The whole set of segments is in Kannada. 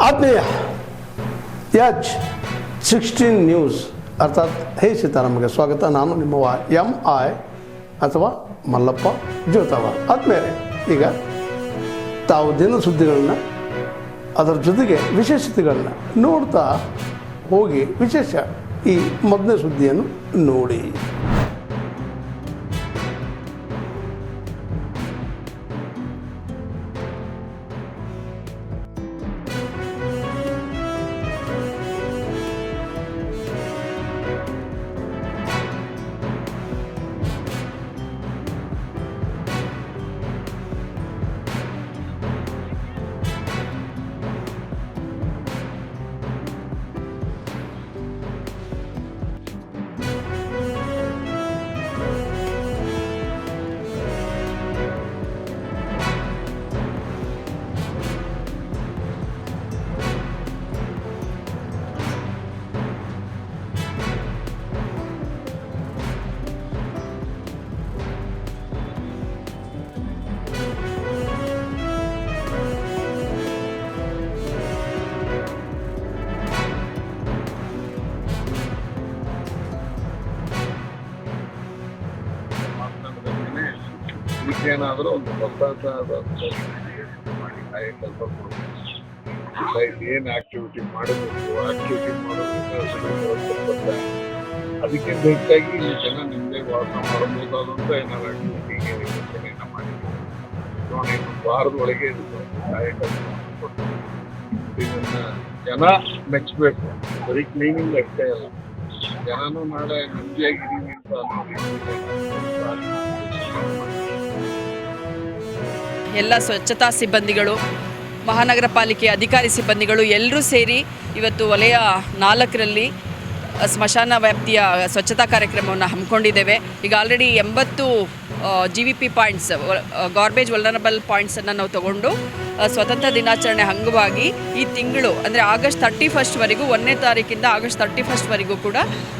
ಆತ್ಮೀಯ H16 ನ್ಯೂಸ್ ಅರ್ಥಾತ್ ಹೇ ಸೀತಾರಾಮಗೆ ಸ್ವಾಗತ. ನಾನು ನಿಮ್ಮವ MI ಅಥವಾ ಮಲ್ಲಪ್ಪ ಜೋತಾವ. ಆದ್ಮೇಲೆ ಈಗ ತಾವು ದಿನ ಸುದ್ದಿಗಳನ್ನ ಅದರ ಜೊತೆಗೆ ವಿಶೇಷತೆಗಳನ್ನ ನೋಡ್ತಾ ಹೋಗಿ ವಿಶೇಷ ಈ ಮೊದಲನೇ ಸುದ್ದಿಯನ್ನು ನೋಡಿ. ಏನಾದರೂ ಒಂದು ಹೊಸದಾದ ಮಾಡಿ ಸ್ವಲ್ಪ ಸೊಸೈಟಿ ಏನು ಆಕ್ಟಿವಿಟಿ ಮಾಡಬೇಕು ಅದಕ್ಕೆ ಬೇಕಾಗಿ ಈ ಜನ ನಿಮ್ಮದೇ ವಾಸ ಮಾಡಬಹುದಾದಂಥ ಏನಾದ್ರು ಆಕ್ಟಿವಿಟಿಗೆ ಯೋಚನೆಯನ್ನು ಮಾಡಿದ್ದೀವಿ. ನೋಡಿ, ಒಂದು ವಾರದೊಳಗೆ ಇದನ್ನು ಜನ ಮೆಚ್ಚಬೇಕು. ಬರೀ ಕ್ಲೀನಿಂಗ್ ಅಷ್ಟೇ ಅಲ್ಲ, ಜನನೂ ನಾಳೆ ನೆಮ್ಮದಿಯಾಗಿದ್ದೀವಿ ಅಂತ ಎಲ್ಲ ಸ್ವಚ್ಛತಾ ಸಿಬ್ಬಂದಿಗಳು, ಮಹಾನಗರ ಪಾಲಿಕೆ ಅಧಿಕಾರಿ ಸಿಬ್ಬಂದಿಗಳು ಎಲ್ಲರೂ ಸೇರಿ ಇವತ್ತು ವಲಯ 4ರಲ್ಲಿ ಸ್ಮಶಾನ ವ್ಯಾಪ್ತಿಯ ಸ್ವಚ್ಛತಾ ಕಾರ್ಯಕ್ರಮವನ್ನು ಹಮ್ಮಿಕೊಂಡಿದ್ದೇವೆ. ಈಗ already 80 GVP points, garbage vulnerable ಪಾಯಿಂಟ್ಸನ್ನು ನಾವು ತಗೊಂಡು ಸ್ವತಂತ್ರ ದಿನಾಚರಣೆ ಅಂಗವಾಗಿ ಈ ತಿಂಗಳು ಅಂದರೆ ಆಗಸ್ಟ್ 31ವರೆಗೂ 1ನೇ ತಾರೀಕಿಂದ ಆಗಸ್ಟ್ 31ವರೆಗೂ ಕೂಡ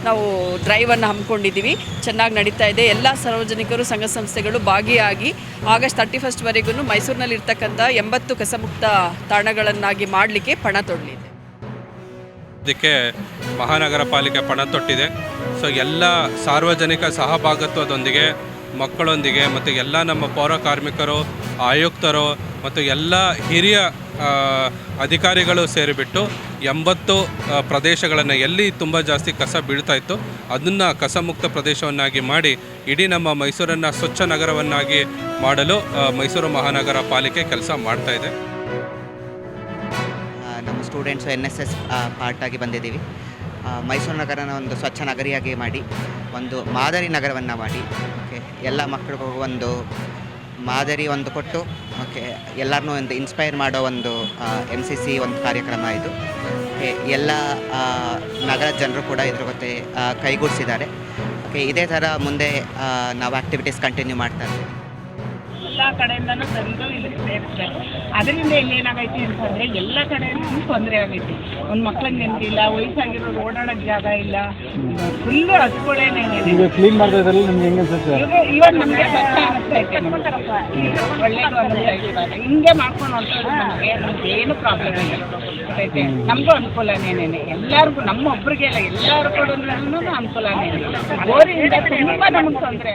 ನಾವು ಡ್ರೈವನ್ನು ಹಮ್ಮಿಕೊಂಡಿದ್ದೀವಿ. ಚೆನ್ನಾಗಿ ನಡೀತಾ ಇದೆ. ಎಲ್ಲ ಸಾರ್ವಜನಿಕರು, ಸಂಘ ಸಂಸ್ಥೆಗಳು ಭಾಗಿಯಾಗಿ ಆಗಸ್ಟ್ 31ವರೆಗೂ ಮೈಸೂರಿನಲ್ಲಿರ್ತಕ್ಕಂಥ 80 ಕಸಮುಕ್ತ ತಾಣಗಳನ್ನಾಗಿ ಮಾಡಲಿಕ್ಕೆ ಪಣ ತೊಡಲಿದೆ. ಇದಕ್ಕೆ ಮಹಾನಗರ ಪಾಲಿಕೆ ಪಣ ತೊಟ್ಟಿದೆ. ಸೊ ಎಲ್ಲ ಸಾರ್ವಜನಿಕ ಸಹಭಾಗಿತ್ವದೊಂದಿಗೆ, ಮಕ್ಕಳೊಂದಿಗೆ ಮತ್ತು ಎಲ್ಲ ನಮ್ಮ ಪೌರ ಕಾರ್ಮಿಕರು, ಆಯುಕ್ತರು ಮತ್ತು ಎಲ್ಲ ಹಿರಿಯ ಅಧಿಕಾರಿಗಳು ಸೇರಿಬಿಟ್ಟು 80 ಪ್ರದೇಶಗಳನ್ನು ಎಲ್ಲಿ ತುಂಬ ಜಾಸ್ತಿ ಕಸ ಬೀಳ್ತಾ ಇತ್ತು ಅದನ್ನು ಕಸಮುಕ್ತ ಪ್ರದೇಶವನ್ನಾಗಿ ಮಾಡಿ ಇಡೀ ನಮ್ಮ ಮೈಸೂರನ್ನು ಸ್ವಚ್ಛ ನಗರವನ್ನಾಗಿ ಮಾಡಲು ಮೈಸೂರು ಮಹಾನಗರ ಪಾಲಿಕೆ ಕೆಲಸ ಮಾಡ್ತಾಯಿದೆ. ನಮ್ಮ ಸ್ಟೂಡೆಂಟ್ಸು NSS ಪಾರ್ಟಾಗಿ ಬಂದಿದ್ದೀವಿ. ಮೈಸೂರು ನಗರನ ಒಂದು ಸ್ವಚ್ಛ ನಗರಿಯಾಗಿ ಮಾಡಿ, ಒಂದು ಮಾದರಿ ನಗರವನ್ನು ಮಾಡಿ, ಓಕೆ, ಎಲ್ಲ ಮಕ್ಕಳಿಗೂ ಒಂದು ಮಾದರಿ ಒಂದು ಕೊಟ್ಟು, ಓಕೆ, ಎಲ್ಲರನ್ನೂ ಒಂದು ಇನ್ಸ್ಪೈರ್ ಮಾಡೋ ಒಂದು MCC ಒಂದು ಕಾರ್ಯಕ್ರಮ ಇದು. ಓಕೆ, ಎಲ್ಲ ನಗರದ ಜನರು ಕೂಡ ಇದ್ರ ಜೊತೆ ಕೈಗೂಡಿಸಿದ್ದಾರೆ. ಓಕೆ, ಇದೇ ಥರ ಮುಂದೆ ನಾವು ಆ್ಯಕ್ಟಿವಿಟೀಸ್ ಕಂಟಿನ್ಯೂ ಮಾಡ್ತಾ ಇದ್ದೀವಿ. ಎಲ್ಲ ಕಡೆಯಿಂದನೂ ತಂದು ಇಲ್ಲಿ ಸೇರಿಸ್ತಾರೆ. ಅದರಿಂದ ಇಲ್ಲೇನಾಗೈತಿ ಅಂತಂದರೆ ಎಲ್ಲ ಕಡೆಯಿಂದನೂ ತೊಂದರೆ ಆಗೈತಿ. ಒಂದು ಮಕ್ಳಿಗೆ ನೆನಪಿಲ್ಲ, ವಯಸ್ಸಾಗಿರೋರು ಓಡಾಡೋಕ್ಕೆ ಜಾಗ ಇಲ್ಲ, ಫುಲ್ಲು ಹಸ್ಗಳೇನೆ ಕ್ಲೀನ್ ಮಾಡ್ತಾ ಇದ್ರಲ್ಲಿ ನಿಮ್ಗೆ ಹೆಂಗೆ ಅನ್ಸುತ್ತೆ? ಇವಾಗ ನಮಗೆ ಕಷ್ಟ ಅನಿಸ್ತೈತೆ. ಒಳ್ಳೇದು ಅನ್ನಿಸ್ತಾ ಇದ್ದಾರೆ. ಹಿಂಗೆ ಮಾಡ್ಕೊಂಡು ಹೊಂಟೋದು ನಮಗೆ ಏನು ಪ್ರಾಬ್ಲಮ್ ಇಲ್ಲ ಗೊತ್ತೈತೆ. ನಮಗೂ ಅನುಕೂಲನೇನೆ, ಎಲ್ಲರಿಗೂ, ನಮ್ಮೊಬ್ರಿಗೆ ಇಲ್ಲ, ಎಲ್ಲರೂ ಕೊಡೋದ್ರೂ ಅನುಕೂಲನೇ. ಗೋರಿಯಿಂದ ತುಂಬ ನಮಗೆ ತೊಂದರೆ.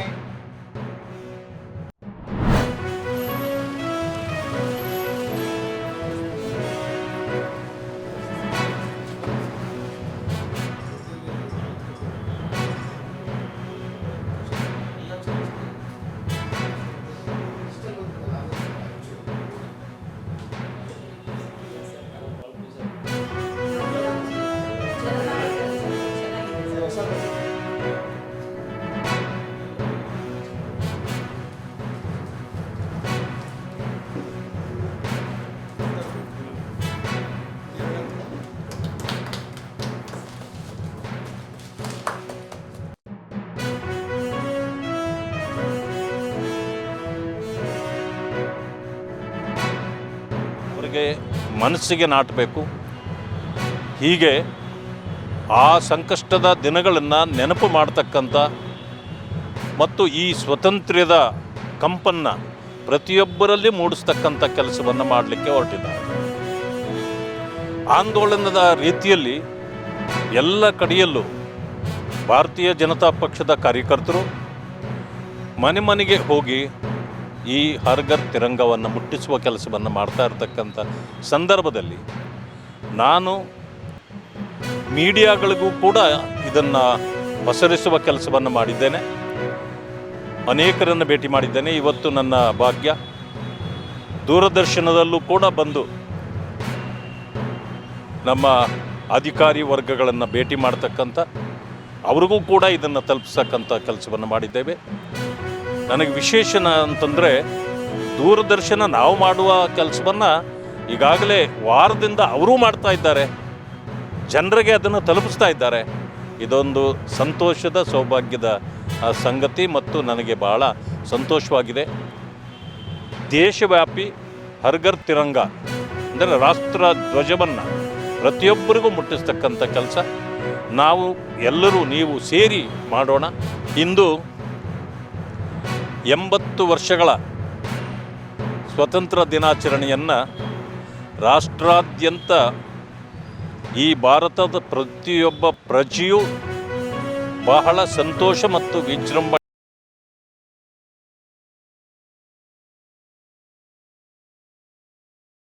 ಮನಸ್ಸಿಗೆ ನಾಟಬೇಕು. ಹೀಗೆ ಆ ಸಂಕಷ್ಟದ ದಿನಗಳನ್ನು ನೆನಪು ಮಾಡ್ತಕ್ಕಂಥ ಮತ್ತು ಈ ಸ್ವಾತಂತ್ರ್ಯದ ಕಂಪನ್ನು ಪ್ರತಿಯೊಬ್ಬರಲ್ಲಿ ಮೂಡಿಸ್ತಕ್ಕಂಥ ಕೆಲಸವನ್ನು ಮಾಡಲಿಕ್ಕೆ ಹೊರಟಿದ್ದಾರೆ. ಆಂದೋಲನದ ರೀತಿಯಲ್ಲಿ ಎಲ್ಲ ಕಡೆಯಲ್ಲೂ ಭಾರತೀಯ ಜನತಾ ಪಕ್ಷದ ಕಾರ್ಯಕರ್ತರು ಮನೆ ಮನೆಗೆ ಹೋಗಿ ಈ ಹರ್ ಘರ್ ತಿರಂಗವನ್ನು ಮುಟ್ಟಿಸುವ ಕೆಲಸವನ್ನು ಮಾಡ್ತಾ ಇರತಕ್ಕಂಥ ಸಂದರ್ಭದಲ್ಲಿ ನಾನು ಮೀಡಿಯಾಗಳಿಗೂ ಕೂಡ ಇದನ್ನು ಪಸರಿಸುವ ಕೆಲಸವನ್ನು ಮಾಡಿದ್ದೇನೆ. ಅನೇಕರನ್ನು ಭೇಟಿ ಮಾಡಿದ್ದೇನೆ. ಇವತ್ತು ನನ್ನ ಭಾಗ್ಯ ದೂರದರ್ಶನದಲ್ಲೂ ಕೂಡ ಬಂದು ನಮ್ಮ ಅಧಿಕಾರಿ ವರ್ಗಗಳನ್ನು ಭೇಟಿ ಮಾಡ್ತಕ್ಕಂಥ ಅವ್ರಿಗೂ ಕೂಡ ಇದನ್ನು ತಲುಪಿಸ್ತಕ್ಕಂಥ ಕೆಲಸವನ್ನು ಮಾಡಿದ್ದೇವೆ. ನನಗೆ ವಿಶೇಷ ಅಂತಂದರೆ ದೂರದರ್ಶನ ನಾವು ಮಾಡುವ ಕೆಲಸವನ್ನು ಈಗಾಗಲೇ ವಾರದಿಂದ ಅವರೂ ಮಾಡ್ತಾ ಇದ್ದಾರೆ, ಜನರಿಗೆ ಅದನ್ನು ತಲುಪಿಸ್ತಾ ಇದ್ದಾರೆ. ಇದೊಂದು ಸಂತೋಷದ ಸೌಭಾಗ್ಯದ ಸಂಗತಿ ಮತ್ತು ನನಗೆ ಬಹಳ ಸಂತೋಷವಾಗಿದೆ. ದೇಶವ್ಯಾಪಿ ಹರ್ ಘರ್ ತಿರಂಗ ಅಂದರೆ ರಾಷ್ಟ್ರ ಧ್ವಜವನ್ನು ಪ್ರತಿಯೊಬ್ಬರಿಗೂ ಮುಟ್ಟಿಸ್ತಕ್ಕಂಥ ಕೆಲಸ ನಾವು ಎಲ್ಲರೂ ನೀವು ಸೇರಿ ಮಾಡೋಣ. ಇಂದು 80 ವರ್ಷಗಳ ಸ್ವತಂತ್ರ ದಿನಾಚರಣೆಯನ್ನು ರಾಷ್ಟ್ರಾದ್ಯಂತ ಈ ಭಾರತದ ಪ್ರತಿಯೊಬ್ಬ ಪ್ರಜೆಯೂ ಬಹಳ ಸಂತೋಷ ಮತ್ತು ವಿಜೃಂಭಣೆ